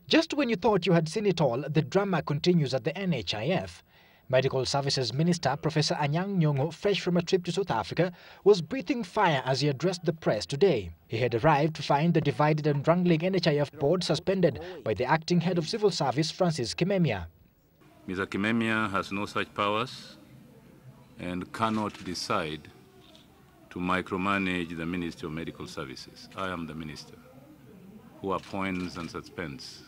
Just when you thought you had seen it all, the drama continues at the NHIF. Medical Services Minister Professor Anyang, fresh from a trip to South Africa, was breathing fire as he addressed the press today. He had arrived to find the divided and wrangling NHIF board suspended by the acting head of civil service, Francis Kimemia. Mr. Kimemia has no such powers and cannot decide to micromanage the Ministry of Medical Services. I am the minister who appoints and suspends.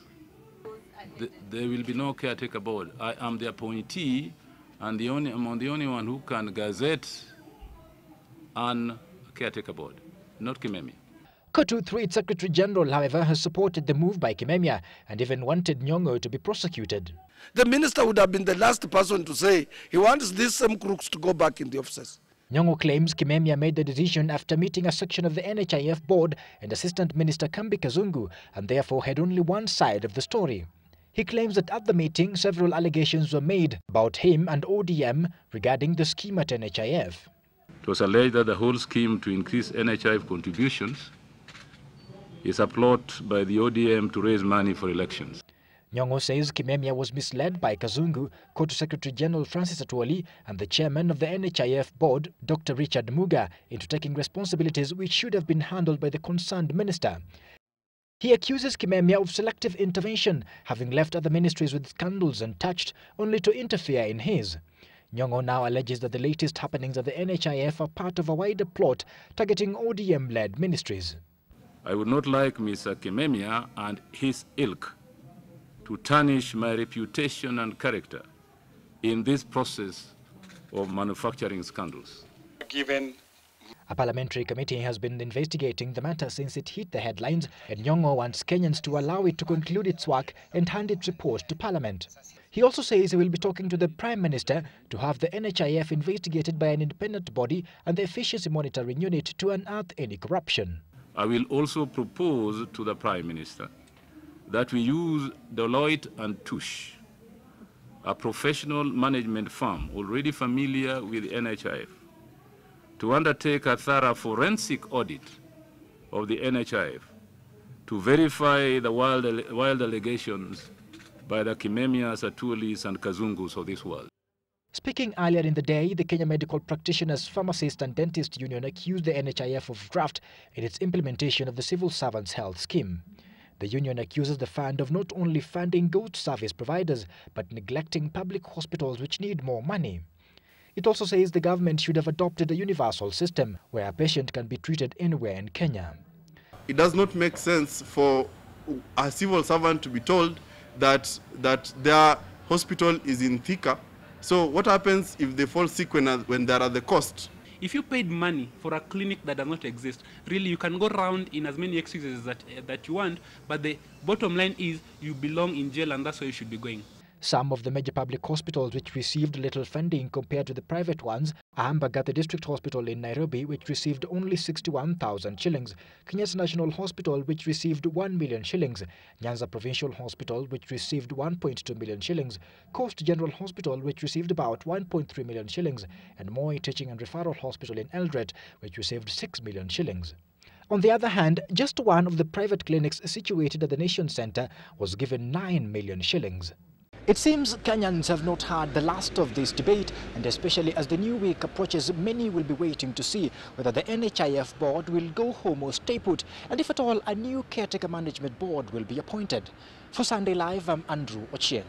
There will be no caretaker board. I am the appointee, and I'm the only one who can gazette an caretaker board, not Kimemia. Kotu, through its Secretary General, however, has supported the move by Kimemia and even wanted Nyong'o to be prosecuted. The minister would have been the last person to say he wants these same crooks to go back in the offices. Nyong'o claims Kimemia made the decision after meeting a section of the NHIF board and Assistant Minister Kambi Kazungu, and therefore had only one side of the story. He claims that at the meeting, several allegations were made about him and ODM regarding the scheme at NHIF. It was alleged that the whole scheme to increase NHIF contributions is a plot by the ODM to raise money for elections. Nyong'o says Kimemia was misled by Kazungu, Kotu Secretary General Francis Atwoli, and the chairman of the NHIF board, Dr. Richard Muga, into taking responsibilities which should have been handled by the concerned minister. He accuses Kimemia of selective intervention, having left other ministries with scandals untouched, only to interfere in his. Nyong'o now alleges that the latest happenings at the NHIF are part of a wider plot targeting ODM-led ministries. I would not like Mr. Kimemia and his ilk to tarnish my reputation and character in this process of manufacturing scandals. A parliamentary committee has been investigating the matter since it hit the headlines, and Nyong'o wants Kenyans to allow it to conclude its work and hand its report to Parliament. He also says he will be talking to the Prime Minister to have the NHIF investigated by an independent body and the Efficiency Monitoring Unit to unearth any corruption. I will also propose to the Prime Minister that we use Deloitte and Touche, a professional management firm already familiar with NHIF, to undertake a thorough forensic audit of the NHIF to verify the wild allegations by the Kimemias, Atuolis and Kazungus of this world. Speaking earlier in the day, the Kenya Medical Practitioners, Pharmacists and Dentists Union accused the NHIF of graft in its implementation of the Civil Servants Health Scheme. The union accuses the fund of not only funding good service providers, but neglecting public hospitals which need more money. It also says the government should have adopted a universal system where a patient can be treated anywhere in Kenya. It does not make sense for a civil servant to be told that their hospital is in Thika. So what happens if they fall sick when there are the costs? If you paid money for a clinic that does not exist, really you can go around in as many excuses that you want, but the bottom line is you belong in jail and that's where you should be going. Some of the major public hospitals which received little funding compared to the private ones are Ambagathi District Hospital in Nairobi, which received only 61,000 shillings, Kenyatta National Hospital, which received 1 million shillings, Nyanza Provincial Hospital, which received 1.2 million shillings, Coast General Hospital, which received about 1.3 million shillings, and Moi Teaching and Referral Hospital in Eldoret, which received 6 million shillings. On the other hand, just one of the private clinics situated at the Nation Centre was given 9 million shillings. It seems Kenyans have not heard the last of this debate, and especially as the new week approaches, many will be waiting to see whether the NHIF board will go home or stay put, and if at all, a new caretaker management board will be appointed. For Sunday Live, I'm Andrew Ochieng.